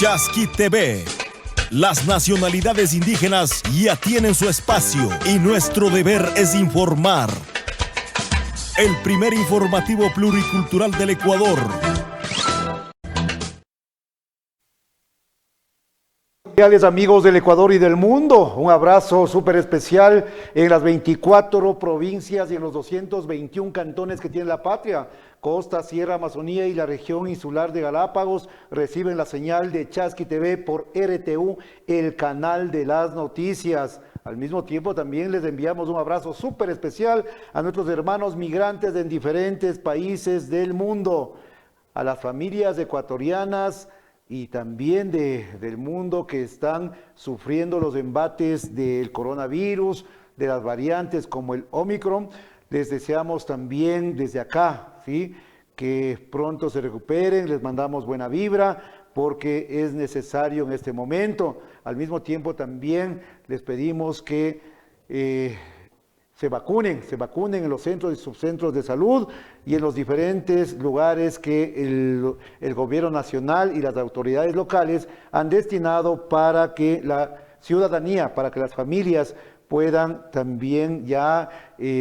Chasqui TV. Las nacionalidades indígenas ya tienen su espacio y nuestro deber es informar. El primer informativo pluricultural del Ecuador. Amigos del Ecuador y del mundo, un abrazo súper especial en las 24 provincias y en los 221 cantones que tiene la patria. Costa, Sierra, Amazonía y la región insular de Galápagos reciben la señal de Chasqui TV por RTU, el canal de las noticias. Al mismo tiempo también les enviamos un abrazo súper especial a nuestros hermanos migrantes en diferentes países del mundo, a las familias ecuatorianas y también del mundo que están sufriendo los embates del coronavirus, de las variantes como el Omicron. Les deseamos también desde acá, ¿sí?, que pronto se recuperen, les mandamos buena vibra porque es necesario en este momento. Al mismo tiempo también les pedimos que se vacunen en los centros y subcentros de salud y en los diferentes lugares que el gobierno nacional y las autoridades locales han destinado para que la ciudadanía, para que las familias puedan también ya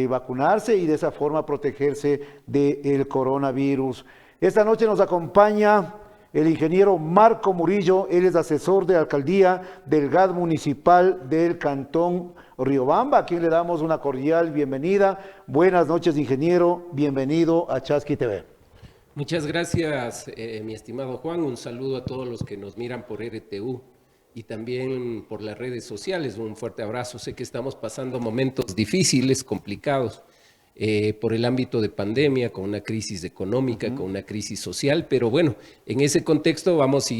vacunarse y de esa forma protegerse del coronavirus. Esta noche nos acompaña el ingeniero Marco Murillo, él es asesor de alcaldía del GAD municipal del Cantón Riobamba, a quien le damos una cordial bienvenida. Buenas noches, ingeniero, bienvenido a Chasqui TV. Muchas gracias, mi estimado Juan, un saludo a todos los que nos miran por RTU y también por las redes sociales, un fuerte abrazo. Sé que estamos pasando momentos difíciles, complicados, por el ámbito de pandemia, con una crisis económica, con una crisis social, pero bueno, en ese contexto vamos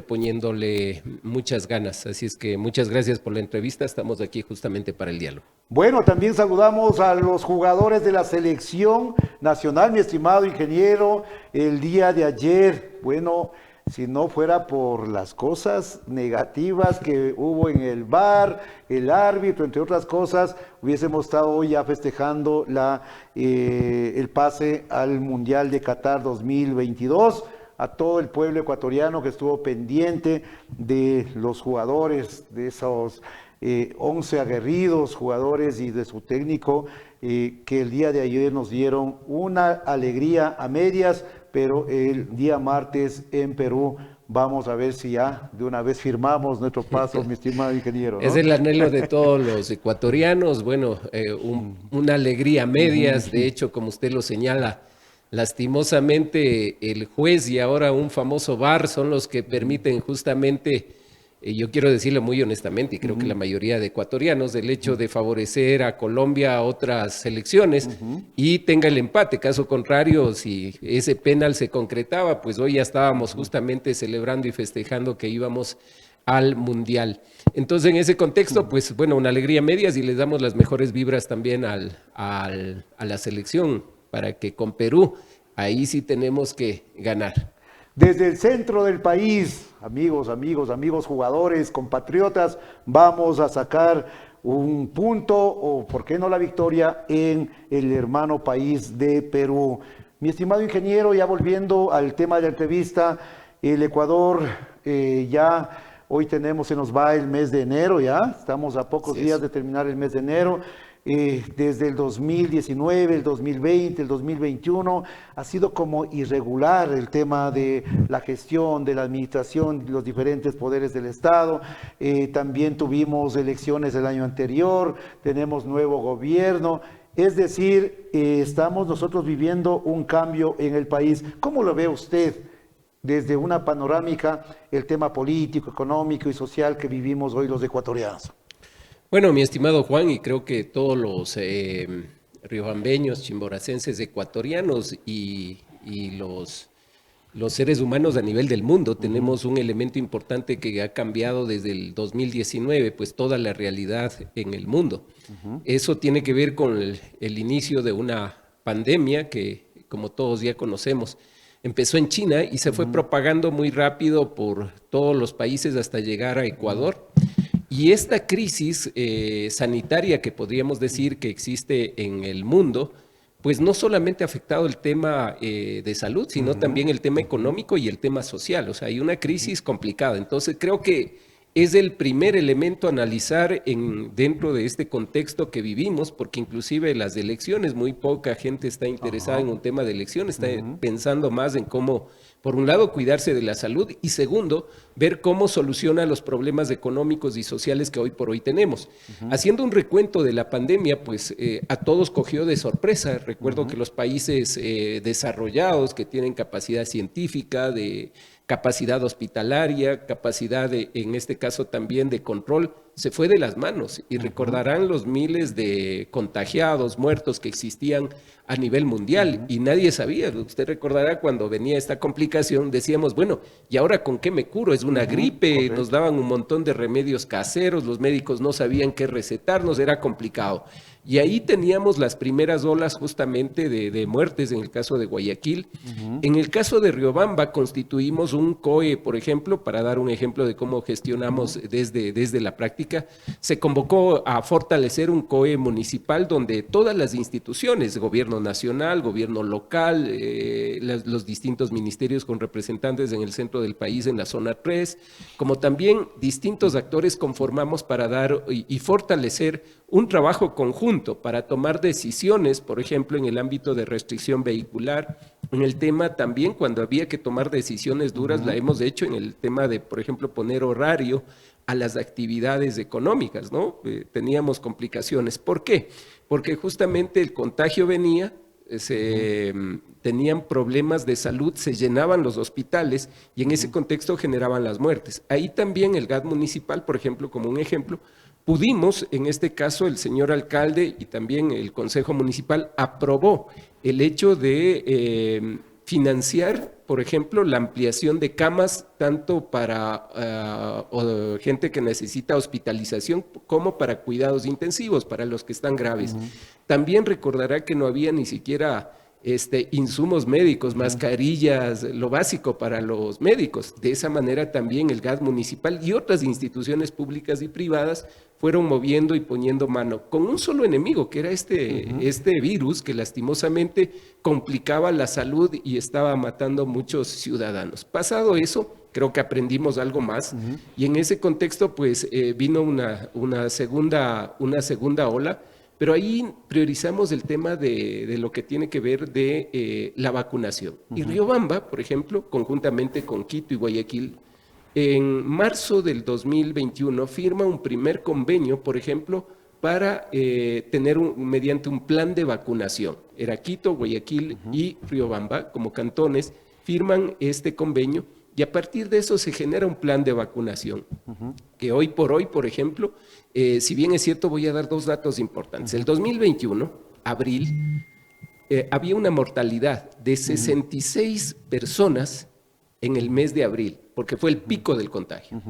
poniéndole muchas ganas, así es que muchas gracias por la entrevista, estamos aquí justamente para el diálogo. Bueno, también saludamos a los jugadores de la selección nacional, mi estimado ingeniero, el día de ayer, bueno, si no fuera por las cosas negativas que hubo en el VAR, el árbitro, entre otras cosas, hubiésemos estado hoy ya festejando el pase al Mundial de Qatar 2022, a todo el pueblo ecuatoriano que estuvo pendiente de los jugadores, de esos 11 aguerridos jugadores y de su técnico, que el día de ayer nos dieron una alegría a medias, pero el día martes en Perú vamos a ver si ya de una vez firmamos nuestro paso, mi estimado ingeniero, ¿no? Es el anhelo de todos los ecuatorianos, bueno, una alegría a medias, de hecho, como usted lo señala, lastimosamente el juez y ahora un famoso VAR son los que permiten justamente, yo quiero decirlo muy honestamente, y creo que la mayoría de ecuatorianos, el hecho de favorecer a Colombia a otras selecciones y tenga el empate. Caso contrario, si ese penal se concretaba, pues hoy ya estábamos justamente celebrando y festejando que íbamos al Mundial. Entonces, en ese contexto, pues bueno, una alegría a medias y les damos las mejores vibras también a la selección para que con Perú, ahí sí tenemos que ganar. Desde el centro del país, amigos jugadores, compatriotas, vamos a sacar un punto o, ¿por qué no la victoria en el hermano país de Perú? Mi estimado ingeniero, ya volviendo al tema de la entrevista, el Ecuador ya hoy se nos va el mes de enero ya, estamos a pocos días de terminar el mes de enero. Desde el 2019, el 2020, el 2021, ha sido como irregular el tema de la gestión, de la administración, de los diferentes poderes del Estado. También tuvimos elecciones el año anterior, tenemos nuevo gobierno. Es decir, estamos nosotros viviendo un cambio en el país. ¿Cómo lo ve usted desde una panorámica el tema político, económico y social que vivimos hoy los ecuatorianos? Bueno, mi estimado Juan, y creo que todos los riobambeños, chimboracenses, ecuatorianos y los seres humanos a nivel del mundo, tenemos un elemento importante que ha cambiado desde el 2019, pues toda la realidad en el mundo. Eso tiene que ver con el inicio de una pandemia que, como todos ya conocemos, empezó en China y se fue propagando muy rápido por todos los países hasta llegar a Ecuador. Y esta crisis sanitaria que podríamos decir que existe en el mundo, pues no solamente ha afectado el tema de salud, sino también el tema económico y el tema social. O sea, hay una crisis complicada. Entonces, creo que es el primer elemento a analizar dentro de este contexto que vivimos, porque inclusive las elecciones, muy poca gente está interesada en un tema de elecciones, está pensando más en cómo, por un lado, cuidarse de la salud y segundo, ver cómo soluciona los problemas económicos y sociales que hoy por hoy tenemos. Haciendo un recuento de la pandemia, pues a todos cogió de sorpresa. Recuerdo que los países desarrollados que tienen capacidad científica, de capacidad hospitalaria, capacidad en este caso también de control, se fue de las manos y recordarán los miles de contagiados, muertos que existían a nivel mundial y nadie sabía. Usted recordará cuando venía esta complicación, decíamos, bueno, ¿y ahora con qué me curo? Es una gripe, correcto. Nos daban un montón de remedios caseros, los médicos no sabían qué recetarnos, era complicado. Y ahí teníamos las primeras olas justamente de muertes en el caso de Guayaquil. En el caso de Riobamba constituimos un COE, por ejemplo, para dar un ejemplo de cómo gestionamos desde la práctica. Se convocó a fortalecer un COE municipal donde todas las instituciones, gobierno nacional, gobierno local, los distintos ministerios con representantes en el centro del país, en la zona 3, como también distintos actores conformamos para dar y fortalecer un trabajo conjunto para tomar decisiones, por ejemplo, en el ámbito de restricción vehicular, en el tema también cuando había que tomar decisiones duras, la hemos hecho en el tema de, por ejemplo, poner horario a las actividades económicas, ¿no? Teníamos complicaciones. ¿Por qué? Porque justamente el contagio venía, tenían problemas de salud, se llenaban los hospitales y en ese contexto generaban las muertes. Ahí también el GAT municipal, por ejemplo, como un ejemplo, pudimos, en este caso el señor alcalde y también el Consejo Municipal aprobó el hecho de financiar, por ejemplo, la ampliación de camas tanto para gente que necesita hospitalización como para cuidados intensivos, para los que están graves. También recordará que no había ni siquiera insumos médicos, mascarillas, lo básico para los médicos. De esa manera también el GAT municipal y otras instituciones públicas y privadas fueron moviendo y poniendo mano con un solo enemigo, que era este virus que lastimosamente complicaba la salud y estaba matando a muchos ciudadanos. Pasado eso, creo que aprendimos algo más y en ese contexto pues vino una segunda ola. Pero ahí priorizamos el tema de lo que tiene que ver de la vacunación. Y Riobamba, por ejemplo, conjuntamente con Quito y Guayaquil, en marzo del 2021 firma un primer convenio, por ejemplo, para tener mediante un plan de vacunación. Era Quito, Guayaquil y Riobamba, como cantones, firman este convenio y a partir de eso se genera un plan de vacunación, que hoy, por ejemplo, si bien es cierto, voy a dar dos datos importantes. El 2021, abril, había una mortalidad de 66 personas en el mes de abril, porque fue el pico del contagio.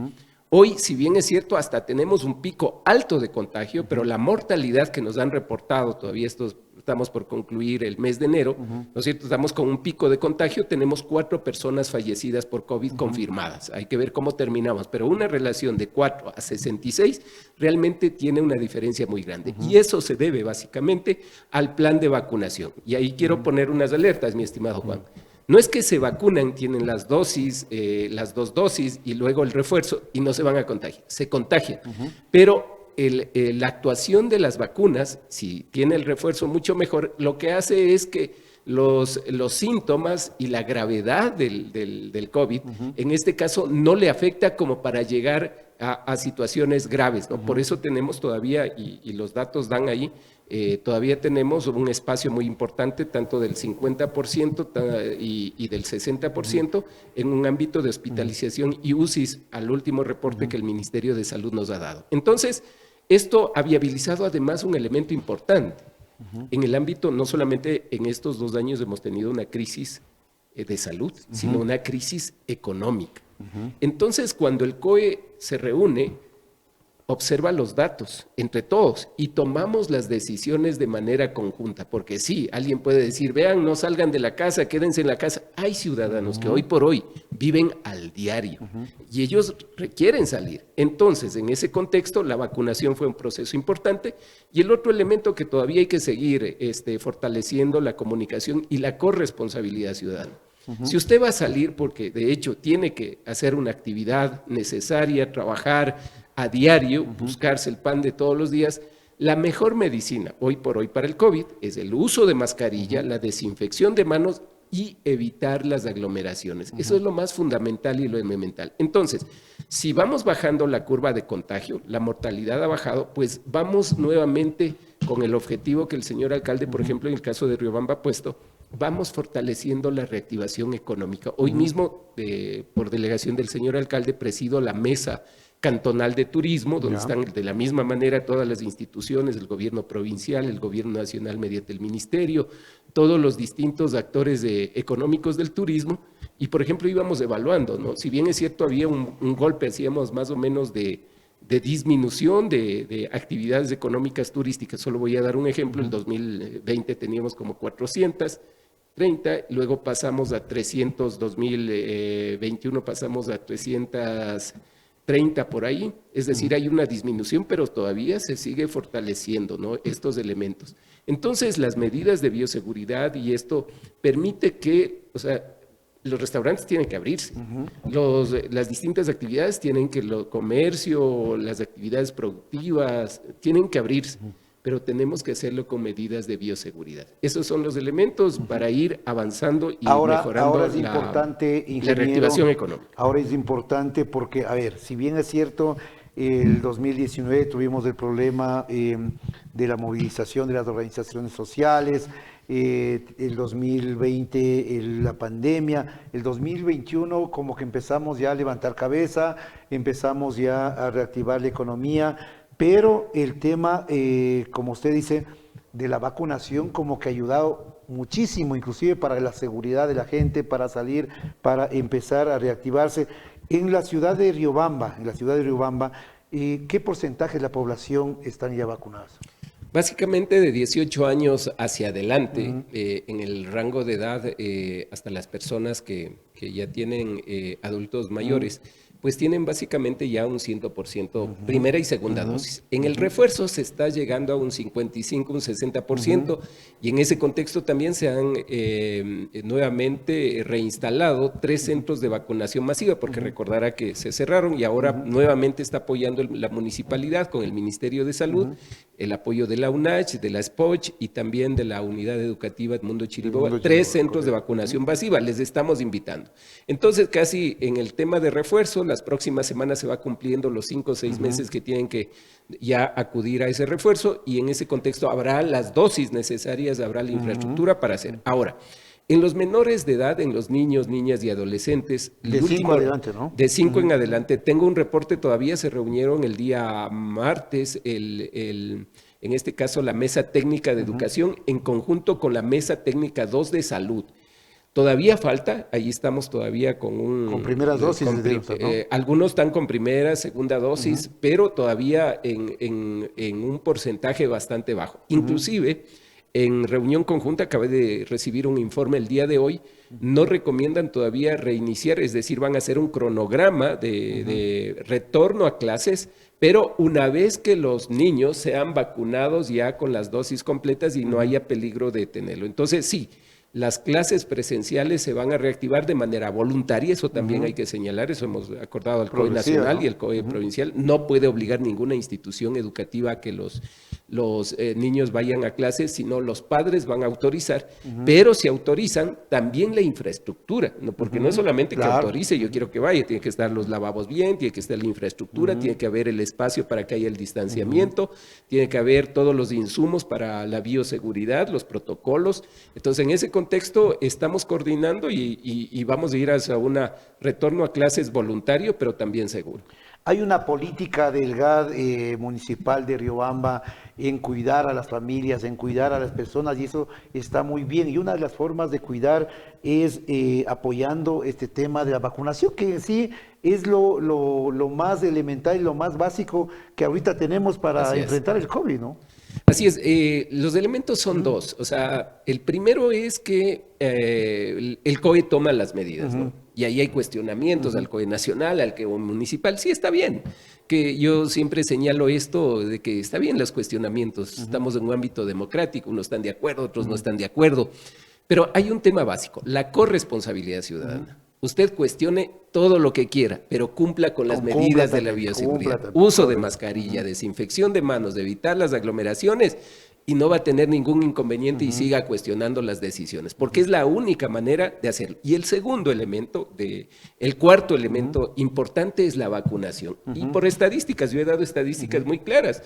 Hoy, si bien es cierto, hasta tenemos un pico alto de contagio, pero la mortalidad que nos han reportado, todavía estamos por concluir el mes de enero, ¿no es cierto? Estamos con un pico de contagio, tenemos 4 personas fallecidas por COVID confirmadas. Hay que ver cómo terminamos, pero una relación de 4 a 66 realmente tiene una diferencia muy grande. Y eso se debe básicamente al plan de vacunación. Y ahí quiero poner unas alertas, mi estimado Juan. No es que se vacunan, tienen las dos dosis y luego el refuerzo y no se van a contagiar, se contagian. Pero la actuación de las vacunas, si tiene el refuerzo mucho mejor, lo que hace es que los síntomas y la gravedad del COVID, en este caso, no le afecta como para llegar a situaciones graves, ¿no? Por eso tenemos todavía, y los datos dan ahí, todavía tenemos un espacio muy importante, tanto del 50% y del 60% en un ámbito de hospitalización y UCIs, al último reporte que el Ministerio de Salud nos ha dado. Entonces, esto ha viabilizado además un elemento importante. En el ámbito, no solamente en estos 2 años hemos tenido una crisis de salud, sino una crisis económica. Entonces, cuando el COE se reúne, observa los datos entre todos y tomamos las decisiones de manera conjunta, porque sí, alguien puede decir, vean, no salgan de la casa, quédense en la casa. Hay ciudadanos que hoy por hoy viven al diario y ellos requieren salir. Entonces, en ese contexto, la vacunación fue un proceso importante y el otro elemento que todavía hay que seguir fortaleciendo la comunicación y la corresponsabilidad ciudadana. Si usted va a salir porque de hecho tiene que hacer una actividad necesaria, trabajar a diario, buscarse el pan de todos los días, la mejor medicina hoy por hoy para el COVID es el uso de mascarilla, la desinfección de manos y evitar las aglomeraciones. Eso es lo más fundamental y lo elemental. Entonces, si vamos bajando la curva de contagio, la mortalidad ha bajado, pues vamos nuevamente con el objetivo que el señor alcalde, por ejemplo, en el caso de Riobamba ha puesto, vamos fortaleciendo la reactivación económica. Hoy mismo, por delegación del señor alcalde, presido la mesa cantonal de turismo, donde están de la misma manera todas las instituciones, el gobierno provincial, el gobierno nacional mediante el ministerio, todos los distintos actores económicos del turismo. Y, por ejemplo, íbamos evaluando, ¿no? Si bien es cierto, había un golpe, decíamos, más o menos de disminución de actividades económicas turísticas. Solo voy a dar un ejemplo, el 2020 teníamos como 430, luego pasamos a 300, 2021 pasamos a 330 por ahí, es decir, hay una disminución, pero todavía se sigue fortaleciendo, ¿no?, estos elementos. Entonces, las medidas de bioseguridad y esto permite que, o sea, los restaurantes tienen que abrirse, las distintas actividades tienen que, el comercio, las actividades productivas, tienen que abrirse, pero tenemos que hacerlo con medidas de bioseguridad. Esos son los elementos para ir avanzando y mejorando ahora es importante, la reactivación económica. Ahora es importante porque, a ver, si bien es cierto, el 2019 tuvimos el problema de la movilización de las organizaciones sociales, el 2020 la pandemia, el 2021 como que empezamos ya a levantar cabeza, empezamos ya a reactivar la economía, pero el tema, como usted dice, de la vacunación como que ha ayudado muchísimo, inclusive para la seguridad de la gente, para salir, para empezar a reactivarse. En la ciudad de Riobamba, ¿qué porcentaje de la población están ya vacunadas? Básicamente de 18 años hacia adelante, en el rango de edad, hasta las personas que ya tienen adultos mayores, pues tienen básicamente ya un 100% primera y segunda dosis. En el refuerzo se está llegando a un 55, un 60%, y en ese contexto también se han nuevamente reinstalado 3 centros de vacunación masiva, porque recordará que se cerraron y ahora nuevamente está apoyando la municipalidad con el Ministerio de Salud, el apoyo de la UNACH, de la SPOCH y también de la Unidad Educativa Edmundo Chiriboga, 3 centros de vacunación masiva, les estamos invitando. Entonces, casi en el tema de refuerzo, las próximas semanas se va cumpliendo los 5 o 6 meses que tienen que ya acudir a ese refuerzo, y en ese contexto habrá las dosis necesarias, habrá la infraestructura para hacer. Ahora, en los menores de edad, en los niños, niñas y adolescentes, de 5 adelante, ¿no? De 5 en adelante, tengo un reporte, todavía se reunieron el día martes, en este caso la Mesa Técnica de Educación, en conjunto con la Mesa Técnica 2 de Salud. Todavía falta, ahí estamos todavía con primeras dosis. Algunos están con primera, segunda dosis, pero todavía en un porcentaje bastante bajo. Inclusive, en reunión conjunta, acabé de recibir un informe el día de hoy, no recomiendan todavía reiniciar, es decir, van a hacer un cronograma de retorno a clases, pero una vez que los niños sean vacunados ya con las dosis completas y no haya peligro de tenerlo. Entonces, sí, las clases presenciales se van a reactivar de manera voluntaria, eso también hay que señalar, eso hemos acordado al COE nacional, ¿no?, y el COE provincial. No puede obligar ninguna institución educativa a que los niños vayan a clases, sino los padres van a autorizar, pero si autorizan, también la infraestructura, ¿no? Porque no es solamente que autorice, yo quiero que vaya, tiene que estar los lavabos bien, tiene que estar la infraestructura, tiene que haber el espacio para que haya el distanciamiento, tiene que haber todos los insumos para la bioseguridad, los protocolos. Entonces, en ese contexto estamos coordinando y vamos a ir hacia un retorno a clases voluntario, pero también seguro. Hay una política del GAD municipal de Riobamba en cuidar a las familias, en cuidar a las personas, y eso está muy bien. Y una de las formas de cuidar es apoyando este tema de la vacunación, que en sí es lo más elemental y lo más básico que ahorita tenemos para enfrentar el COVID, ¿no? Así es, los elementos son dos. O sea, el primero es que el COE toma las medidas, ¿no? Y ahí hay cuestionamientos al COE nacional, al COE municipal. Sí, está bien. Que yo siempre señalo esto de que está bien los cuestionamientos. Estamos en un ámbito democrático, unos están de acuerdo, otros no están de acuerdo. Pero hay un tema básico, la corresponsabilidad ciudadana. Usted cuestione todo lo que quiera, pero cumpla con las medidas de la bioseguridad. Uso de mascarilla, desinfección de manos, de evitar las aglomeraciones, y no va a tener ningún inconveniente y siga cuestionando las decisiones, porque es la única manera de hacerlo. Y el segundo elemento, el cuarto elemento importante es la vacunación. Y por estadísticas, yo he dado estadísticas muy claras.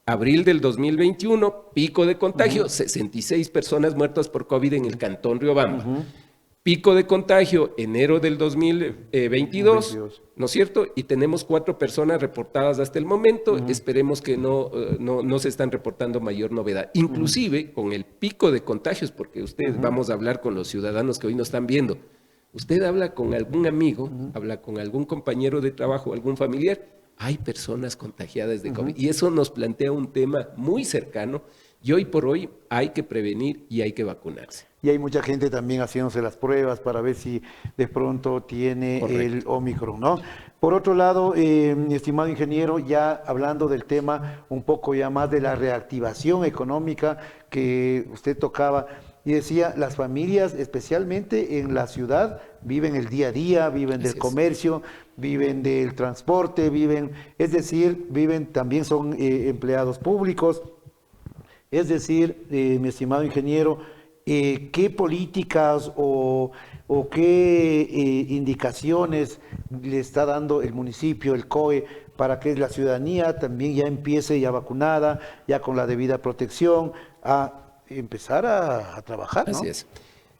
Abril del 2021, pico de contagio, 66 personas muertas por COVID en el Cantón Riobamba. Pico de contagio, enero del 2022, ¿no es cierto? Y tenemos 4 personas reportadas hasta el momento. Esperemos que no se están reportando mayor novedad. Inclusive, con el pico de contagios, porque ustedes vamos a hablar con los ciudadanos que hoy nos están viendo. Usted habla con algún amigo, habla con algún compañero de trabajo, algún familiar. Hay personas contagiadas de COVID. Y eso nos plantea un tema muy cercano. Y hoy por hoy hay que prevenir y hay que vacunarse. Y hay mucha gente también haciéndose las pruebas para ver si de pronto tiene el Omicron, ¿no? Por otro lado, mi estimado ingeniero, ya hablando del tema un poco ya más de la reactivación económica que usted tocaba, y decía, las familias, especialmente en la ciudad, viven el día a día, viven del comercio, viven del transporte, es decir, viven, también son empleados públicos. Es decir, mi estimado ingeniero, ¿qué políticas o qué indicaciones le está dando el municipio, el COE, para que la ciudadanía también ya empiece ya vacunada, ya con la debida protección, a empezar a trabajar, ¿no? Así es.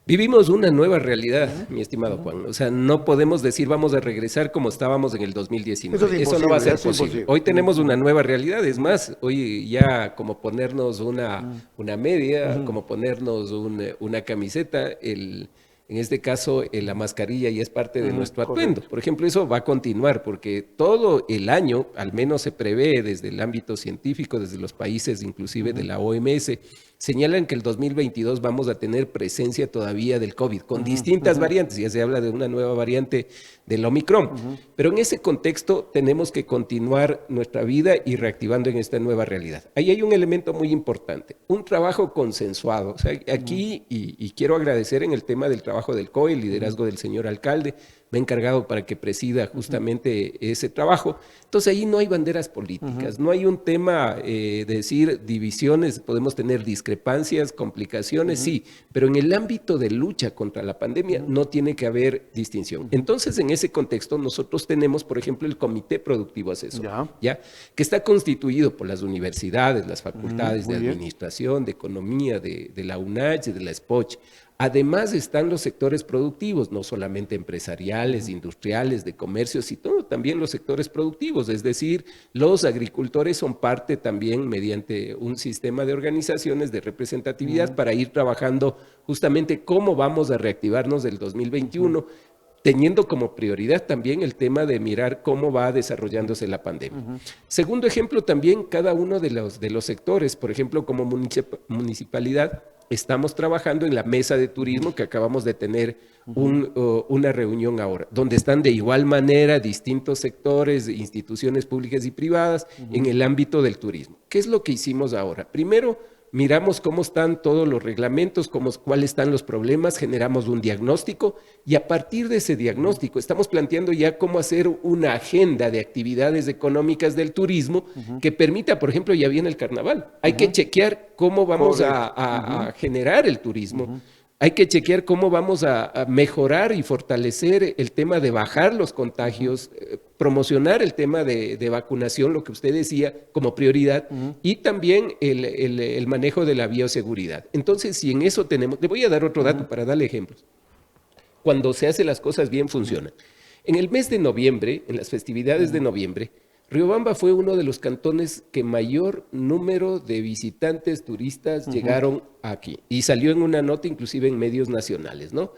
Vivimos una nueva realidad, mi estimado Juan. O sea, no podemos decir vamos a regresar como estábamos en el 2019. Eso no va a ser posible. Hoy tenemos una nueva realidad. Es más, hoy ya como ponernos una media, como ponernos una camiseta, en este caso la mascarilla ya es parte de nuestro atuendo. Por ejemplo, eso va a continuar porque todo el año, al menos se prevé desde el ámbito científico, desde los países inclusive de la OMS, señalan que el 2022 vamos a tener presencia todavía del COVID, con distintas variantes. Ya se habla de una nueva variante del Omicron. Pero en ese contexto tenemos que continuar nuestra vida y reactivando en esta nueva realidad. Ahí hay un elemento muy importante, un trabajo consensuado. O sea, aquí, y quiero agradecer en el tema del trabajo del COE, el liderazgo del señor alcalde, me he encargado para que presida justamente ese trabajo. Entonces ahí no hay banderas políticas, no hay un tema de decir divisiones, podemos tener discrepancias, complicaciones, sí, pero en el ámbito de lucha contra la pandemia no tiene que haber distinción. Entonces en ese contexto nosotros tenemos, por ejemplo, el Comité Productivo Asesor, ¿ya? Que está constituido por las universidades, las facultades de administración, de economía, de la UNACH, de la SPOCH. Además están los sectores productivos, no solamente empresariales, industriales, de comercio, sino también los sectores productivos, es decir, los agricultores son parte también mediante un sistema de organizaciones de representatividad para ir trabajando justamente cómo vamos a reactivarnos del 2021, teniendo como prioridad también el tema de mirar cómo va desarrollándose la pandemia. Segundo ejemplo, también cada uno de los sectores, por ejemplo, como municipalidad, estamos trabajando en la mesa de turismo que acabamos de tener una reunión ahora, donde están de igual manera distintos sectores, instituciones públicas y privadas en el ámbito del turismo. ¿Qué es lo que hicimos ahora? Primero, miramos cómo están todos los reglamentos, cuáles están los problemas, generamos un diagnóstico y a partir de ese diagnóstico estamos planteando ya cómo hacer una agenda de actividades económicas del turismo que permita, por ejemplo, ya viene el carnaval. Hay que chequear cómo vamos a generar el turismo. Hay que chequear cómo vamos a mejorar y fortalecer el tema de bajar los contagios, promocionar el tema de vacunación, lo que usted decía, como prioridad, y también el manejo de la bioseguridad. Entonces, si en eso tenemos, le voy a dar otro dato para darle ejemplos. Cuando se hacen las cosas bien, funcionan. En el mes de noviembre, en las festividades de noviembre, Riobamba fue uno de los cantones que mayor número de visitantes turistas llegaron aquí. Y salió en una nota inclusive en medios nacionales, ¿no?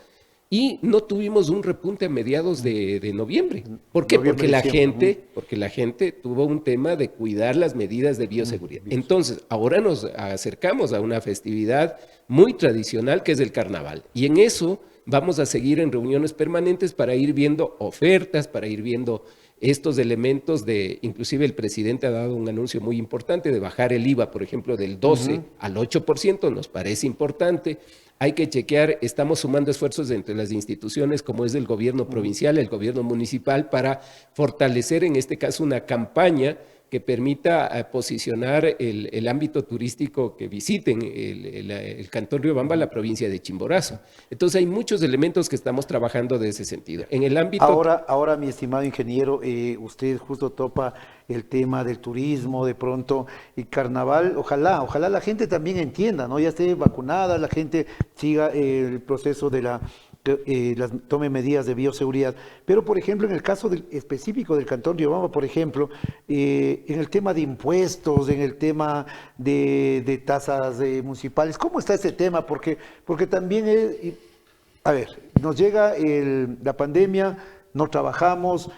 Y no tuvimos un repunte a mediados de noviembre. ¿Por qué? Porque la gente tuvo un tema de cuidar las medidas de bioseguridad. Entonces, ahora nos acercamos a una festividad muy tradicional que es el carnaval. Y en eso vamos a seguir en reuniones permanentes para ir viendo ofertas, para ir viendo estos elementos de, inclusive el presidente ha dado un anuncio muy importante de bajar el IVA, por ejemplo, del 12 al 8%, nos parece importante. Hay que chequear, estamos sumando esfuerzos entre las instituciones como es el gobierno provincial, el gobierno municipal, para fortalecer en este caso una campaña que permita posicionar el ámbito turístico que visiten el Cantón Riobamba, la provincia de Chimborazo. Entonces hay muchos elementos que estamos trabajando de ese sentido. En el ámbito... Ahora, mi estimado ingeniero, usted justo topa el tema del turismo, de pronto, y carnaval, ojalá la gente también entienda, ¿no? Ya esté vacunada, la gente siga el proceso de tome medidas de bioseguridad. Pero, por ejemplo, en el caso específico del Cantón Riobamba, por ejemplo, en el tema de impuestos, en el tema de tasas municipales, ¿cómo está ese tema? Porque también nos llega la pandemia, no trabajamos,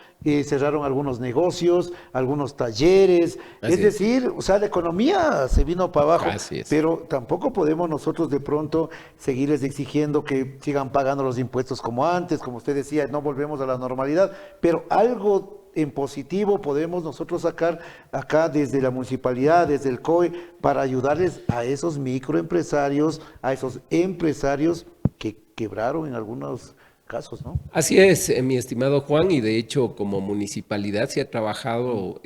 cerraron algunos negocios, algunos talleres, es decir, o sea, la economía se vino para abajo, pero tampoco podemos nosotros de pronto seguirles exigiendo que sigan pagando los impuestos como antes, como usted decía, no volvemos a la normalidad, pero algo en positivo podemos nosotros sacar acá desde la municipalidad, desde el COE, para ayudarles a esos microempresarios, a esos empresarios que quebraron en algunos casos, ¿no? Así es, mi estimado Juan, y de hecho como municipalidad se ha trabajado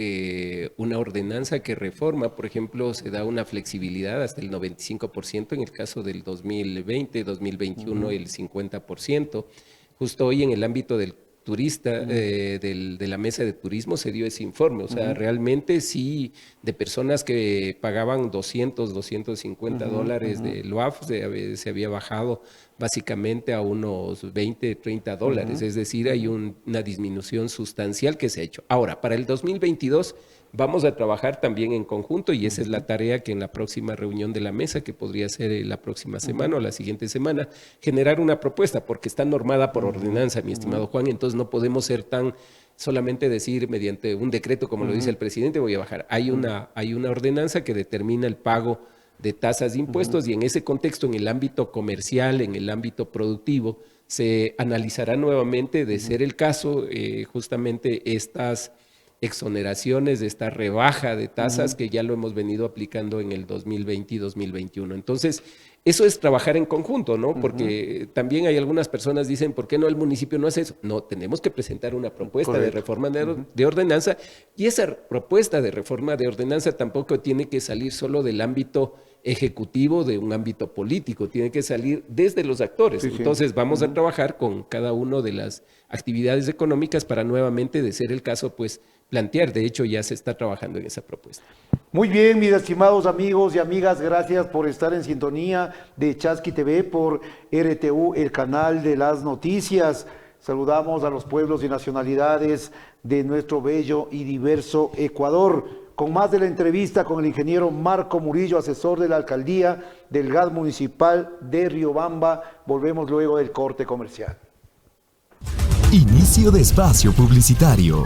una ordenanza que reforma, por ejemplo, se da una flexibilidad hasta el 95%, en el caso del 2020, 2021 el 50%. Justo hoy en el ámbito del turista, de la mesa de turismo se dio ese informe, o sea, realmente sí, de personas que pagaban 200, 250 dólares de LOAF, se había bajado básicamente a unos 20, 30 dólares, es decir, hay una disminución sustancial que se ha hecho. Ahora, para el 2022 vamos a trabajar también en conjunto y esa es la tarea que en la próxima reunión de la mesa, que podría ser la próxima semana o la siguiente semana, generar una propuesta, porque está normada por ordenanza, mi estimado Juan, entonces no podemos ser tan solamente decir mediante un decreto, como lo dice el presidente, voy a bajar. Hay una ordenanza que determina el pago de tasas de impuestos y en ese contexto, en el ámbito comercial, en el ámbito productivo, se analizará nuevamente, de ser el caso, justamente estas exoneraciones, de esta rebaja de tasas que ya lo hemos venido aplicando en el 2020 y 2021. Entonces, eso es trabajar en conjunto, ¿no? Porque también hay algunas personas que dicen, ¿por qué no el municipio no hace eso? No, tenemos que presentar una propuesta de reforma de ordenanza y esa propuesta de reforma de ordenanza tampoco tiene que salir solo del ámbito ejecutivo, de un ámbito político, tiene que salir desde los actores. Entonces vamos a trabajar con cada una de las actividades económicas para nuevamente, de ser el caso, pues plantear. De hecho, ya se está trabajando en esa propuesta. Muy bien, mis estimados amigos y amigas, gracias por estar en sintonía de Chasqui TV por RTU, el canal de las noticias. Saludamos a los pueblos y nacionalidades de nuestro bello y diverso Ecuador. Con más de la entrevista con el ingeniero Marco Murillo, asesor de la alcaldía del GAD municipal de Riobamba. Volvemos luego del corte comercial. Inicio de espacio publicitario.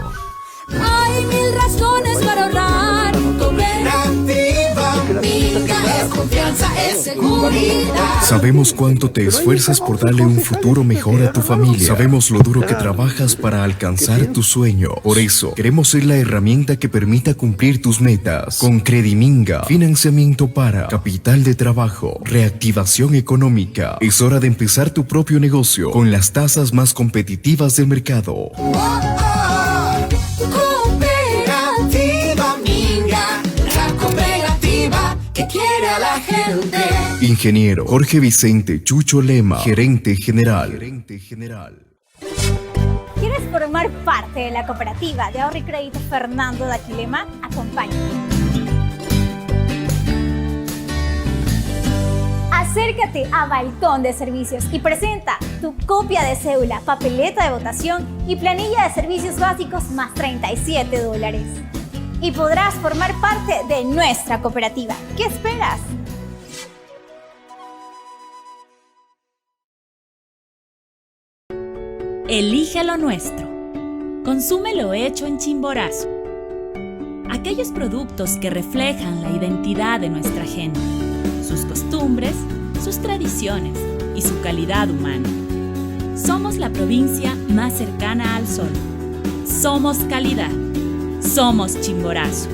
Hay mil razones para ahorrar. Cooperativa Minga es confianza, es seguridad. Sabemos cuánto te esfuerzas por darle un futuro mejor a tu familia. Sabemos lo duro que trabajas para alcanzar tu sueño. Por eso, queremos ser la herramienta que permita cumplir tus metas. Con Crediminga, financiamiento para capital de trabajo, reactivación económica. Es hora de empezar tu propio negocio con las tasas más competitivas del mercado. Cooperativa Minga, la cooperativa que quiere a la gente. Ingeniero Jorge Vicente Chucho Lema, gerente general. ¿Quieres formar parte de la cooperativa de ahorro y crédito Fernando Daquilema? Acompáñame. Hacer Acércate a Balcón de Servicios y presenta tu copia de cédula, papeleta de votación y planilla de servicios básicos más $37. Y podrás formar parte de nuestra cooperativa. ¿Qué esperas? Elige lo nuestro. Consume lo hecho en Chimborazo. Aquellos productos que reflejan la identidad de nuestra gente, sus costumbres, sus tradiciones y su calidad humana. Somos la provincia más cercana al sol. Somos calidad. Somos Chimborazo.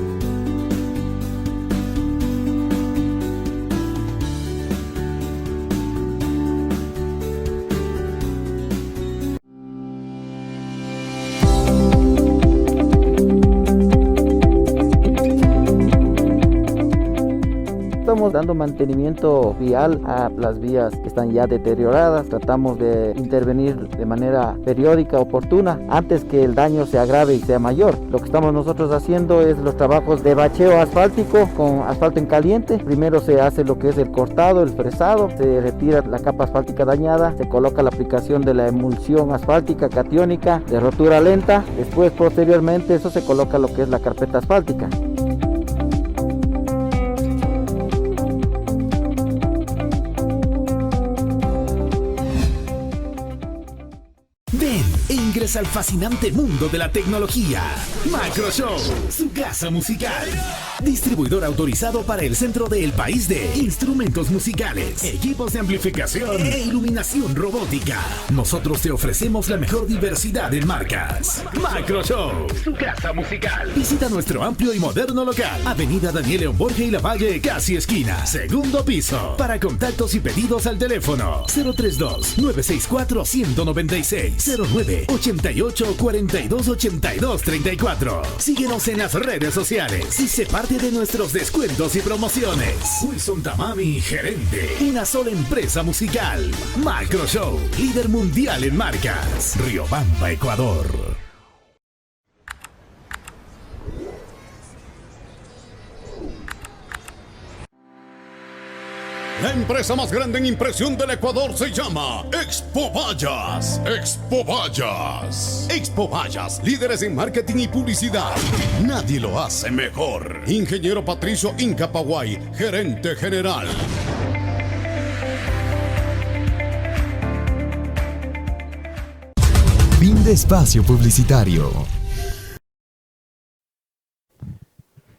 Estamos dando mantenimiento vial a las vías que están ya deterioradas. Tratamos de intervenir de manera periódica, oportuna, antes que el daño se agrave y sea mayor. Lo que estamos nosotros haciendo es los trabajos de bacheo asfáltico con asfalto en caliente. Primero se hace lo que es el cortado, el fresado, se retira la capa asfáltica dañada, se coloca la aplicación de la emulsión asfáltica catiónica de rotura lenta. Después, posteriormente, eso se coloca lo que es la carpeta asfáltica. Ven e ingresa al fascinante mundo de la tecnología. Macroshow, su casa musical. Distribuidor autorizado para el centro del país de instrumentos musicales, equipos de amplificación e iluminación robótica. Nosotros te ofrecemos la mejor diversidad en marcas. Macroshow, su casa musical. Visita nuestro amplio y moderno local. Avenida Daniel León Borja y Lavalle, casi esquina. Segundo piso. Para contactos y pedidos al teléfono 032-964-196. 09-88-42-82-34. Síguenos en las redes sociales y sé parte de nuestros descuentos y promociones. Wilson Tamami, gerente. Una sola empresa musical. Macroshow, líder mundial en marcas. Riobamba, Ecuador. La empresa más grande en impresión del Ecuador se llama Expo Vallas. Expo Vallas. Expo Vallas, líderes en marketing y publicidad. Nadie lo hace mejor. Ingeniero Patricio Incapaguay, gerente general. Fin de espacio publicitario.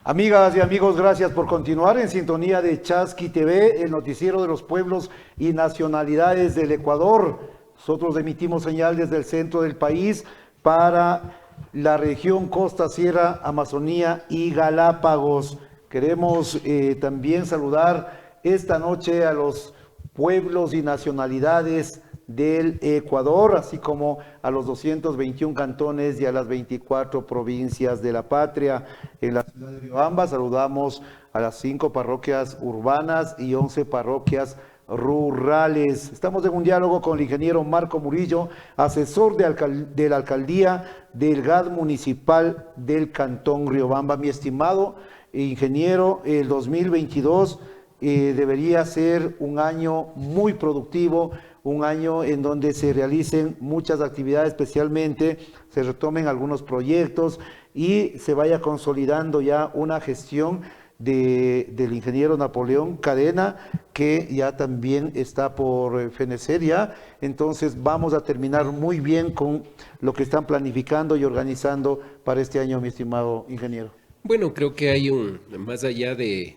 Amigas y amigos, gracias por continuar en sintonía de Chasqui TV, el noticiero de los pueblos y nacionalidades del Ecuador. Nosotros emitimos señal desde el centro del país para la región Costa, Sierra, Amazonía y Galápagos. Queremos también saludar esta noche a los pueblos y nacionalidades del Ecuador, así como a los 221 cantones y a las 24 provincias de la patria. En la ciudad de Riobamba saludamos a las 5 parroquias urbanas y 11 parroquias rurales. Estamos en un diálogo con el ingeniero Marco Murillo, asesor de la alcaldía del GAD municipal del cantón Riobamba. Mi estimado ingeniero, el 2022 debería ser un año muy productivo, un año en donde se realicen muchas actividades, especialmente se retomen algunos proyectos y se vaya consolidando ya una gestión del ingeniero Napoleón Cadena, que ya también está por fenecer ya. Entonces vamos a terminar muy bien con lo que están planificando y organizando para este año, mi estimado ingeniero. Bueno, creo que hay más allá de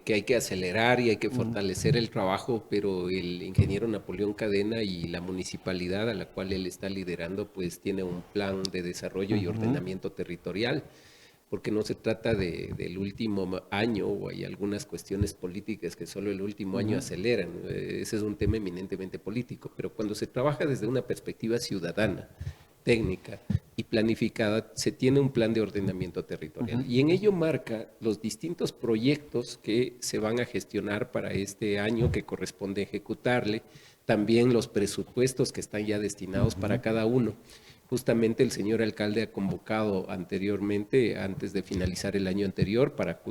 que hay que acelerar y hay que fortalecer el trabajo, pero el ingeniero Napoleón Cadena y la municipalidad a la cual él está liderando, pues tiene un plan de desarrollo y ordenamiento territorial, porque no se trata del último año, o hay algunas cuestiones políticas que solo el último año aceleran. Ese es un tema eminentemente político, pero cuando se trabaja desde una perspectiva ciudadana, técnica y planificada, se tiene un plan de ordenamiento territorial y en ello marca los distintos proyectos que se van a gestionar para este año, que corresponde ejecutarle, también los presupuestos que están ya destinados para cada uno. Justamente el señor alcalde ha convocado anteriormente, antes de finalizar el año anterior, para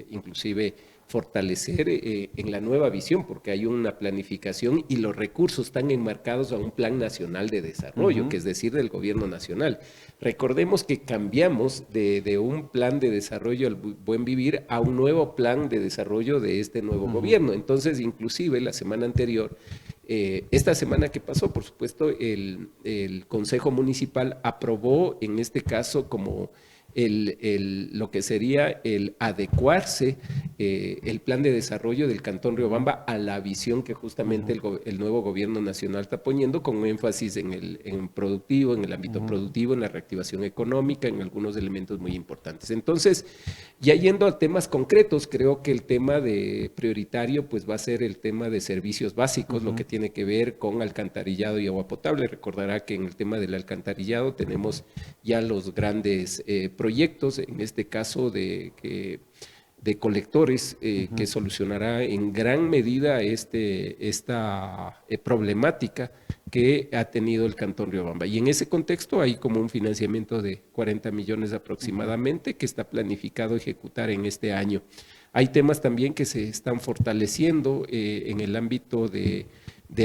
inclusive fortalecer en la nueva visión, porque hay una planificación y los recursos están enmarcados a un plan nacional de desarrollo, que es decir, del gobierno nacional. Recordemos que cambiamos de un plan de desarrollo al buen vivir a un nuevo plan de desarrollo de este nuevo gobierno. Entonces, inclusive la semana anterior, esta semana que pasó, por supuesto, el Consejo Municipal aprobó en este caso como lo que sería el adecuarse el plan de desarrollo del Cantón Riobamba a la visión que justamente el nuevo gobierno nacional está poniendo, con énfasis en el productivo, en el ámbito productivo, en la reactivación económica, en algunos elementos muy importantes. Entonces, ya yendo a temas concretos, creo que el tema de prioritario pues va a ser el tema de servicios básicos, lo que tiene que ver con alcantarillado y agua potable. Recordará que en el tema del alcantarillado tenemos ya los grandes proyectos, en este caso de colectores, que solucionará en gran medida esta problemática que ha tenido el Cantón Riobamba. Y en ese contexto hay como un financiamiento de 40 millones aproximadamente que está planificado ejecutar en este año. Hay temas también que se están fortaleciendo en el ámbito de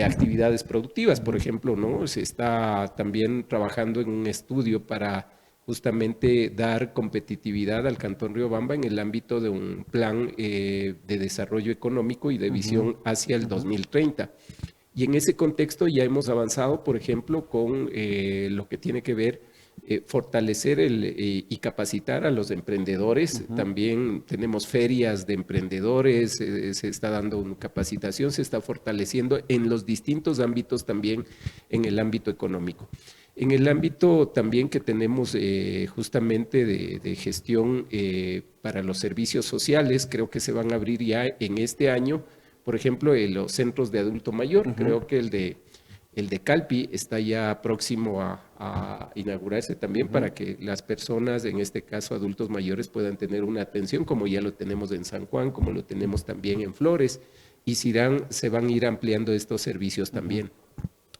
actividades productivas, por ejemplo, ¿no? Se está también trabajando en un estudio para justamente dar competitividad al Cantón Riobamba en el ámbito de un plan de desarrollo económico y de visión hacia el 2030. Y en ese contexto ya hemos avanzado, por ejemplo, con lo que tiene que ver fortalecer y capacitar a los emprendedores. También tenemos ferias de emprendedores, se está dando una capacitación, se está fortaleciendo en los distintos ámbitos, también en el ámbito económico. En el ámbito también que tenemos justamente de gestión para los servicios sociales, creo que se van a abrir ya en este año, por ejemplo, los centros de adulto mayor. Creo que el de Calpi está ya próximo a inaugurarse también para que las personas, en este caso adultos mayores, puedan tener una atención, como ya lo tenemos en San Juan, como lo tenemos también en Flores, y se van a ir ampliando estos servicios también.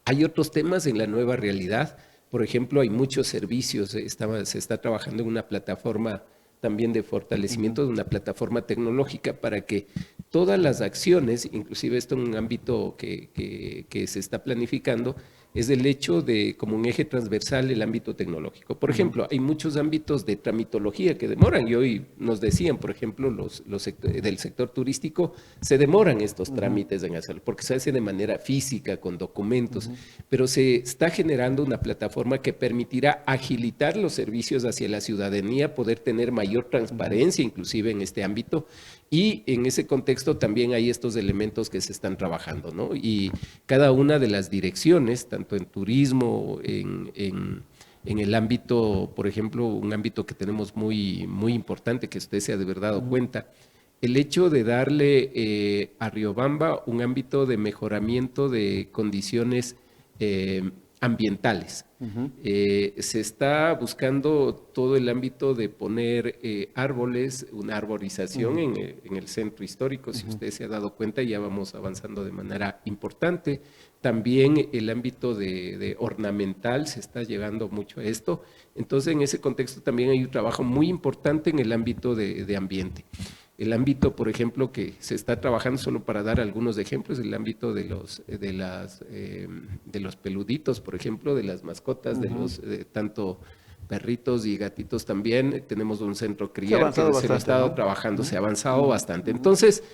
Hay otros temas en la nueva realidad. Por ejemplo, hay muchos servicios, se está trabajando en una plataforma también de fortalecimiento, de una plataforma tecnológica para que todas las acciones, inclusive esto en un ámbito que se está planificando, es el hecho de, como un eje transversal, el ámbito tecnológico. Por ejemplo, hay muchos ámbitos de tramitología que demoran, y hoy nos decían, por ejemplo, los del sector turístico, se demoran estos trámites en hacerlo, porque se hace de manera física, con documentos, pero se está generando una plataforma que permitirá agilitar los servicios hacia la ciudadanía, poder tener mayor transparencia, inclusive en este ámbito, y en ese contexto también hay estos elementos que se están trabajando, ¿no? Y cada una de las direcciones, tanto en turismo, en el ámbito, por ejemplo, un ámbito que tenemos muy, muy importante, que usted se ha de haber dado cuenta, el hecho de darle a Riobamba un ámbito de mejoramiento de condiciones ambientales. Se está buscando todo el ámbito de poner árboles, una arborización en el centro histórico. Si usted se ha dado cuenta, ya vamos avanzando de manera importante. También el ámbito de ornamental, se está llegando mucho a esto. Entonces, en ese contexto también hay un trabajo muy importante en el ámbito de ambiente. El ámbito, por ejemplo, que se está trabajando, solo para dar algunos ejemplos, el ámbito de los peluditos, por ejemplo, de las mascotas, de tanto perritos y gatitos también. Tenemos un centro criar que se ha estado trabajando, se ha avanzado bastante. Entonces,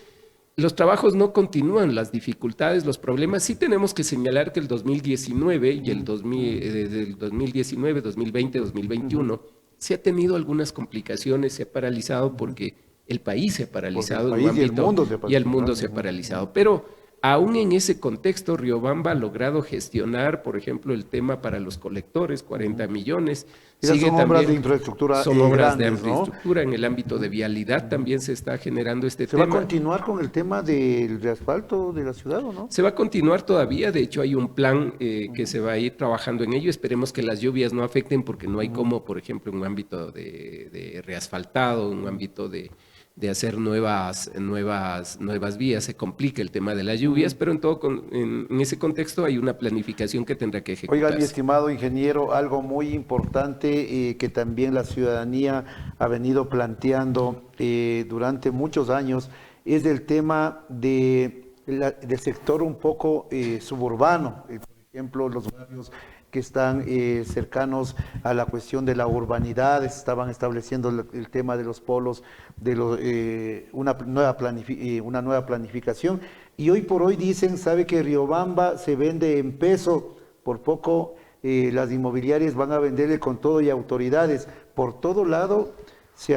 los trabajos no continúan, las dificultades, los problemas. Sí tenemos que señalar que el 2019 y el 2019, 2020, 2021, se ha tenido algunas complicaciones, se ha paralizado porque el país se ha paralizado en un ámbito y el mundo se ha paralizado. Pero aún en ese contexto, Riobamba ha logrado gestionar, por ejemplo, el tema para los colectores, 40 millones. Son obras de infraestructura Son obras grandes, de infraestructura, ¿no? En el ámbito de vialidad también se está generando este tema. ¿Se va a continuar con el tema del reasfalto de la ciudad o no? Se va a continuar todavía, de hecho hay un plan que se va a ir trabajando en ello. Esperemos que las lluvias no afecten porque no hay como, por ejemplo, un ámbito de reasfaltado, un ámbito de hacer nuevas vías, se complica el tema de las lluvias, pero en ese contexto hay una planificación que tendrá que ejecutarse. Oiga, mi estimado ingeniero, algo muy importante que también la ciudadanía ha venido planteando durante muchos años es el tema del sector un poco suburbano, por ejemplo, los barrios que están cercanos a la cuestión de la urbanidad, estaban estableciendo el tema de los polos, de una nueva planificación, y hoy por hoy dicen, sabe que Riobamba se vende en peso, por poco las inmobiliarias van a venderle con todo y autoridades, por todo lado se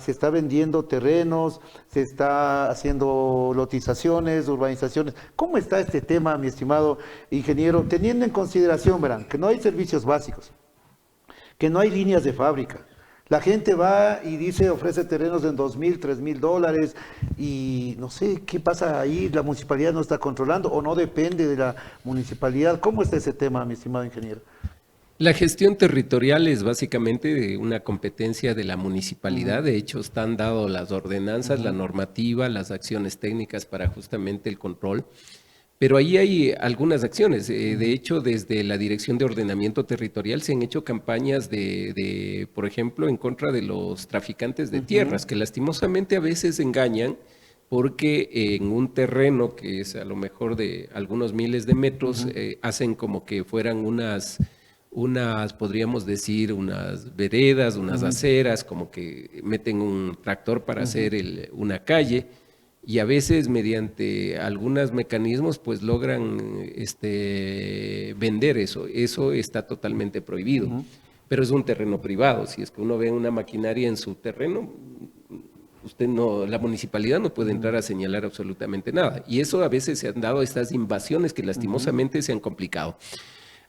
está vendiendo terrenos, se está haciendo lotizaciones, urbanizaciones. ¿Cómo está este tema, mi estimado ingeniero? Teniendo en consideración, verán, que no hay servicios básicos, que no hay líneas de fábrica. La gente va y dice, ofrece terrenos en $2,000, $3,000 y no sé qué pasa ahí, la municipalidad no está controlando o no depende de la municipalidad. ¿Cómo está ese tema, mi estimado ingeniero? La gestión territorial es básicamente una competencia de la municipalidad. De hecho, están dadas las ordenanzas, la normativa, las acciones técnicas para justamente el control. Pero ahí hay algunas acciones. De hecho, desde la Dirección de Ordenamiento Territorial se han hecho campañas por ejemplo, en contra de los traficantes de tierras, que lastimosamente a veces engañan porque en un terreno que es a lo mejor de algunos miles de metros, hacen como que fueran unas, podríamos decir, unas veredas, unas aceras, como que meten un tractor para hacer una calle, y a veces mediante algunos mecanismos pues logran vender eso. Eso está totalmente prohibido, pero es un terreno privado. Si es que uno ve una maquinaria en su terreno, la municipalidad no puede entrar a señalar absolutamente nada. Y eso a veces se han dado estas invasiones que lastimosamente se han complicado.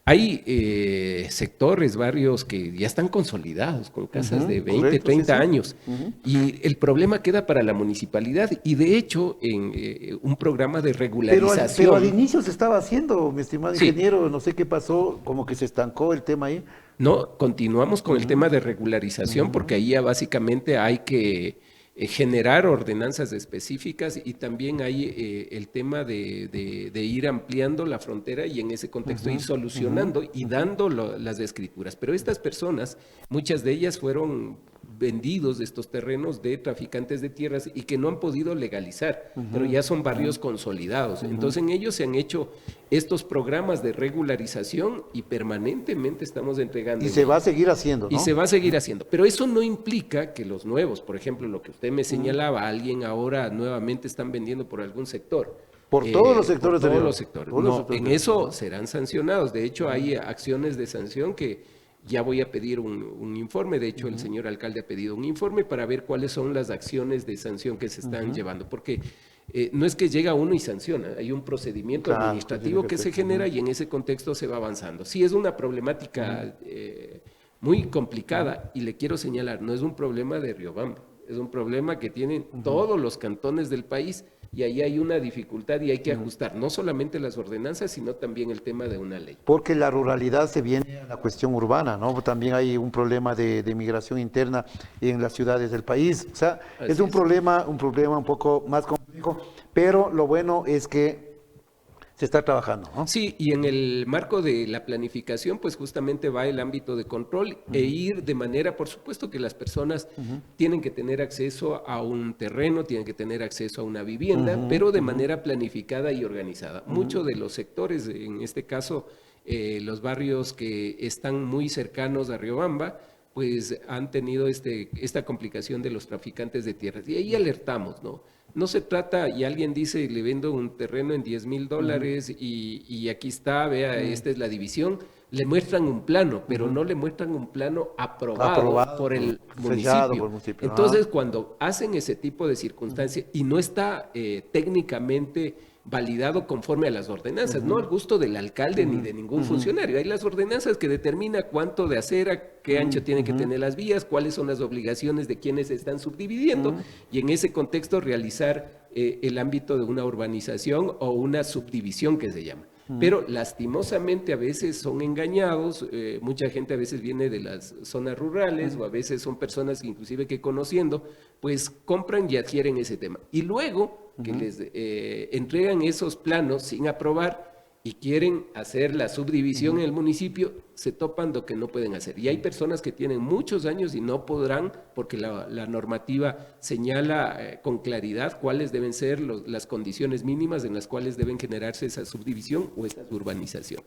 Hay sectores, barrios que ya están consolidados con casas de 20, correcto, 30 años. Y el problema queda para la municipalidad. Y de hecho, en un programa de regularización. Pero al inicio se estaba haciendo, mi estimado ingeniero, no sé qué pasó, como que se estancó el tema ahí. No, continuamos con el tema de regularización porque ahí ya básicamente hay que generar ordenanzas específicas y también hay el tema de ir ampliando la frontera y en ese contexto ir solucionando y dando las escrituras. Pero estas personas, muchas de ellas fueron vendidos de estos terrenos de traficantes de tierras y que no han podido legalizar, pero ya son barrios consolidados. Entonces en ellos se han hecho estos programas de regularización y permanentemente estamos entregando. Y se va a seguir haciendo, ¿no? Y se va a seguir haciendo, pero eso no implica que los nuevos, por ejemplo, lo que usted me señalaba, alguien ahora nuevamente están vendiendo por algún sector. Por todos los sectores. Por todos los sectores. No, en eso serán sancionados. De hecho, hay acciones de sanción que ya voy a pedir un informe. De hecho, el señor alcalde ha pedido un informe para ver cuáles son las acciones de sanción que se están llevando. Porque no es que llega uno y sanciona, hay un procedimiento administrativo que se genera y en ese contexto se va avanzando. Sí, es una problemática muy complicada y le quiero señalar, no es un problema de Riobamba, es un problema que tienen todos los cantones del país y ahí hay una dificultad y hay que ajustar no solamente las ordenanzas, sino también el tema de una ley. Porque la ruralidad se viene a la cuestión urbana, ¿no? También hay un problema de migración interna en las ciudades del país. O sea, es un problema un poco más complejo, pero lo bueno es que se está trabajando, ¿no? Sí, y en el marco de la planificación, pues justamente va el ámbito de control e ir de manera, por supuesto que las personas tienen que tener acceso a un terreno, tienen que tener acceso a una vivienda, pero de manera planificada y organizada. Muchos de los sectores, en este caso, los barrios que están muy cercanos a Riobamba, pues han tenido esta complicación de los traficantes de tierras. Y ahí alertamos, ¿no? No se trata, y alguien dice, le vendo un terreno en $10,000 y aquí está, vea, esta es la división. Le muestran un plano, pero no le muestran un plano aprobado por el municipio. Entonces, cuando hacen ese tipo de circunstancias y no está técnicamente validado conforme a las ordenanzas, no al gusto del alcalde ni de ningún funcionario. Hay las ordenanzas que determinan cuánto de acera, qué ancho tienen que tener las vías, cuáles son las obligaciones de quienes se están subdividiendo y en ese contexto realizar el ámbito de una urbanización o una subdivisión que se llama. Pero lastimosamente a veces son engañados, mucha gente a veces viene de las zonas rurales o a veces son personas que inclusive que conociendo, pues compran y adquieren ese tema. Y luego que les entregan esos planos sin aprobar y quieren hacer la subdivisión en el municipio, se topan lo que no pueden hacer. Y hay personas que tienen muchos años y no podrán, porque la normativa señala con claridad cuáles deben ser las condiciones mínimas en las cuales deben generarse esa subdivisión o esa urbanización.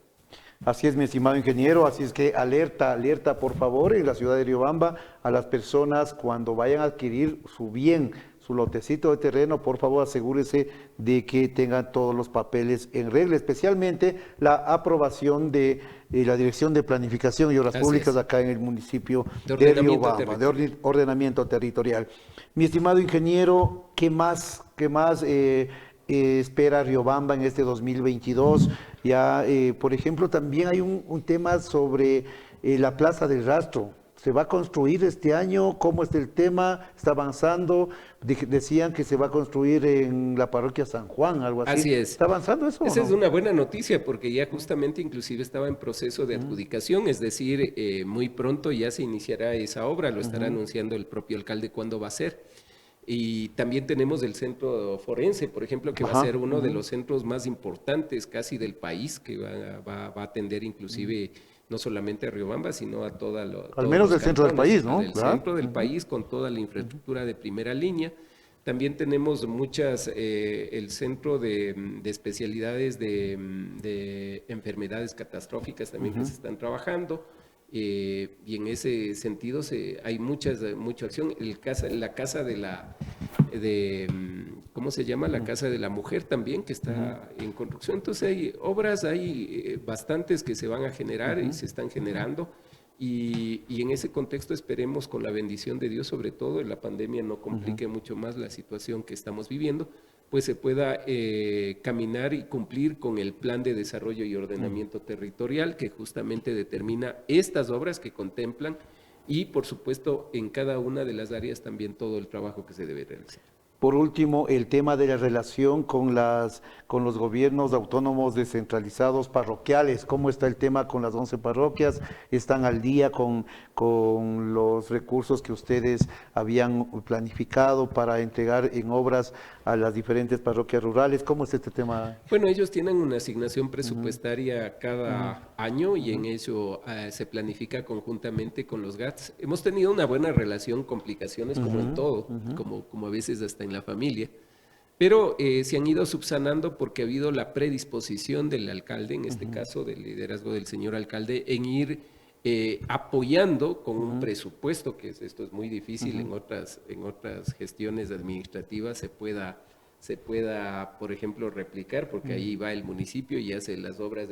Así es, mi estimado ingeniero, así es que alerta, por favor, en la ciudad de Riobamba a las personas cuando vayan a adquirir su bien, su lotecito de terreno, por favor asegúrese de que tengan todos los papeles en regla, especialmente la aprobación de la Dirección de Planificación y Obras Públicas acá en el municipio de Riobamba, de ordenamiento territorial. Mi estimado ingeniero, ¿qué más espera Riobamba en este 2022? Ya, por ejemplo, también hay un tema sobre la Plaza del Rastro. ¿Se va a construir este año? ¿Cómo está el tema? ¿Está avanzando? Decían que se va a construir en la parroquia San Juan, algo así. Así es. ¿Está avanzando eso? Esa es una buena noticia porque ya justamente inclusive estaba en proceso de adjudicación, es decir, muy pronto ya se iniciará esa obra, lo estará anunciando el propio alcalde cuándo va a ser. Y también tenemos el centro forense, por ejemplo, que va a ser uno de los centros más importantes casi del país, que va a atender inclusive no solamente a Riobamba, sino a toda al menos del centro del país, ¿no? Del centro del país, con toda la infraestructura de primera línea. También tenemos el centro de especialidades de enfermedades catastróficas también que se están trabajando. Y en ese sentido hay mucha acción. La casa ¿cómo se llama? La Casa de la Mujer también, que está en construcción. Entonces hay obras, bastantes que se van a generar y se están generando. Y en ese contexto esperemos, con la bendición de Dios, sobre todo, la pandemia no complique mucho más la situación que estamos viviendo, pues se pueda caminar y cumplir con el plan de desarrollo y ordenamiento territorial que justamente determina estas obras que contemplan y, por supuesto, en cada una de las áreas también todo el trabajo que se debe realizar. Por último, el tema de la relación con los gobiernos autónomos descentralizados parroquiales. ¿Cómo está el tema con las 11 parroquias? ¿Están al día con los recursos que ustedes habían planificado para entregar en obras a las diferentes parroquias rurales? ¿Cómo es este tema? Bueno, ellos tienen una asignación presupuestaria cada año y en eso se planifica conjuntamente con los GATS. Hemos tenido una buena relación, complicaciones como en todo, como a veces hasta en la familia, pero se han ido subsanando porque ha habido la predisposición del alcalde, en este caso del liderazgo del señor alcalde, en ir apoyando con un presupuesto, que esto es muy difícil en otras gestiones administrativas, se pueda, por ejemplo, replicar, porque ahí va el municipio y hace las obras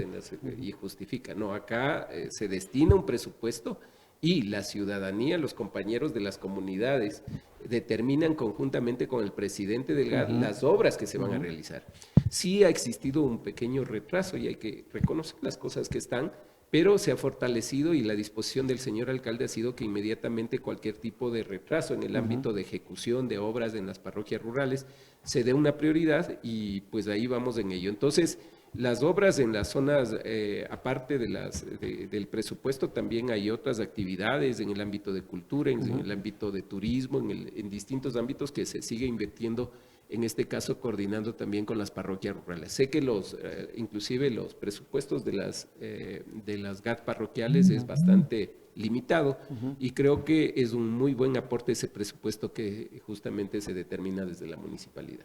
y justifica. No, acá se destina un presupuesto y la ciudadanía, los compañeros de las comunidades, determinan conjuntamente con el presidente del GAT las obras que se van a realizar. Sí ha existido un pequeño retraso y hay que reconocer las cosas que están, pero se ha fortalecido y la disposición del señor alcalde ha sido que inmediatamente cualquier tipo de retraso en el ámbito de ejecución de obras en las parroquias rurales se dé una prioridad y pues ahí vamos en ello. Entonces, las obras en las zonas, aparte del presupuesto, también hay otras actividades en el ámbito de cultura, en el ámbito de turismo, en distintos ámbitos que se sigue invirtiendo, en este caso coordinando también con las parroquias rurales. Sé que inclusive los presupuestos de las GAT parroquiales es bastante limitado y creo que es un muy buen aporte ese presupuesto que justamente se determina desde la municipalidad.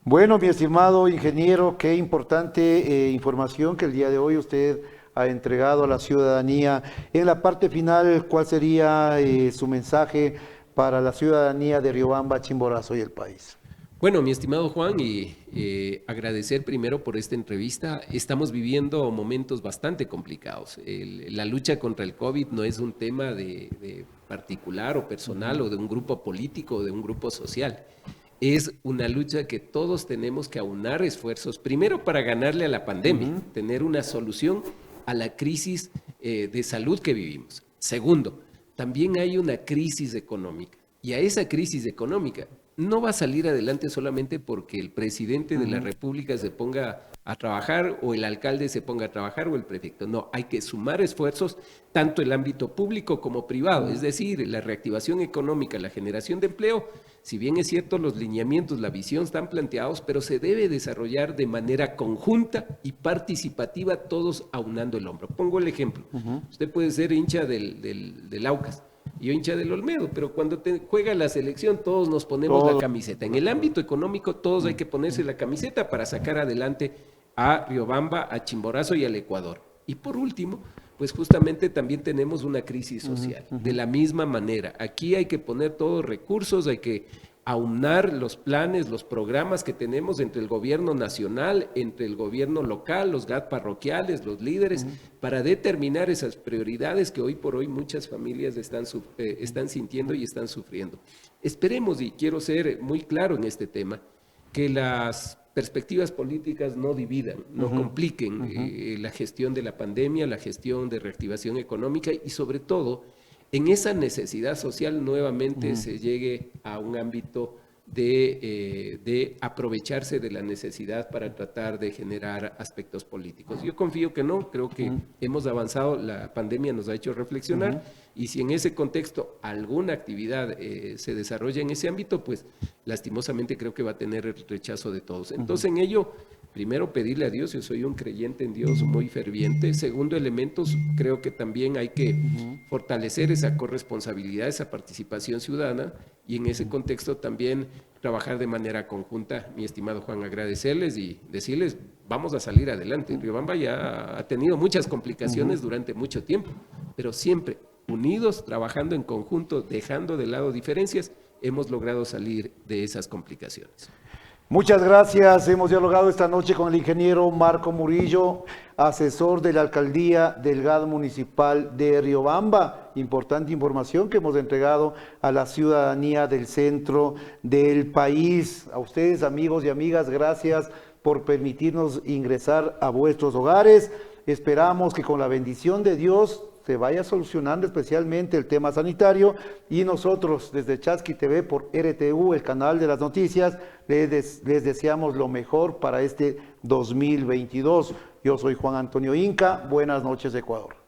Bueno, mi estimado ingeniero, qué importante información que el día de hoy usted ha entregado a la ciudadanía. En la parte final, ¿cuál sería su mensaje para la ciudadanía de Riobamba, Chimborazo y el país? Bueno, mi estimado Juan, y agradecer primero por esta entrevista. Estamos viviendo momentos bastante complicados. La lucha contra el COVID no es un tema de particular o personal o de un grupo político o de un grupo social. Es una lucha que todos tenemos que aunar esfuerzos, primero para ganarle a la pandemia, tener una solución a la crisis de salud que vivimos. Segundo, también hay una crisis económica y a esa crisis económica no va a salir adelante solamente porque el presidente de la República se ponga a trabajar o el alcalde se ponga a trabajar o el prefecto. No, hay que sumar esfuerzos tanto en el ámbito público como privado, es decir, la reactivación económica, la generación de empleo. Si bien es cierto, los lineamientos, la visión están planteados, pero se debe desarrollar de manera conjunta y participativa, todos aunando el hombro. Pongo el ejemplo. Usted puede ser hincha del Aucas, yo hincha del Olmedo, pero cuando juega la selección todos nos ponemos la camiseta. En el ámbito económico todos hay que ponerse la camiseta para sacar adelante a Riobamba, a Chimborazo y al Ecuador. Y por último, pues justamente también tenemos una crisis social. De la misma manera, aquí hay que poner todos recursos, hay que aunar los planes, los programas que tenemos entre el gobierno nacional, entre el gobierno local, los GAT parroquiales, los líderes, para determinar esas prioridades que hoy por hoy muchas familias están sintiendo y están sufriendo. Esperemos, y quiero ser muy claro en este tema, que las perspectivas políticas no dividan, no compliquen la gestión de la pandemia, la gestión de reactivación económica y sobre todo en esa necesidad social nuevamente se llegue a un ámbito de aprovecharse de la necesidad para tratar de generar aspectos políticos. Yo confío que no, creo que hemos avanzado, la pandemia nos ha hecho reflexionar y si en ese contexto alguna actividad se desarrolla en ese ámbito, pues lastimosamente creo que va a tener el rechazo de todos. Entonces en ello, primero pedirle a Dios, yo soy un creyente en Dios muy ferviente. Segundo elemento, creo que también hay que fortalecer esa corresponsabilidad, esa participación ciudadana y en ese contexto también trabajar de manera conjunta. Mi estimado Juan, agradecerles y decirles, vamos a salir adelante. Riobamba ya ha tenido muchas complicaciones durante mucho tiempo, pero siempre unidos, trabajando en conjunto, dejando de lado diferencias, hemos logrado salir de esas complicaciones. Muchas gracias. Hemos dialogado esta noche con el ingeniero Marco Murillo, asesor de la Alcaldía del GAD Municipal de Riobamba. Importante información que hemos entregado a la ciudadanía del centro del país. A ustedes, amigos y amigas, gracias por permitirnos ingresar a vuestros hogares. Esperamos que con la bendición de Dios se vaya solucionando especialmente el tema sanitario y nosotros desde Chasqui TV por RTU, el canal de las noticias, les deseamos lo mejor para este 2022. Yo soy Juan Antonio Inca, buenas noches Ecuador.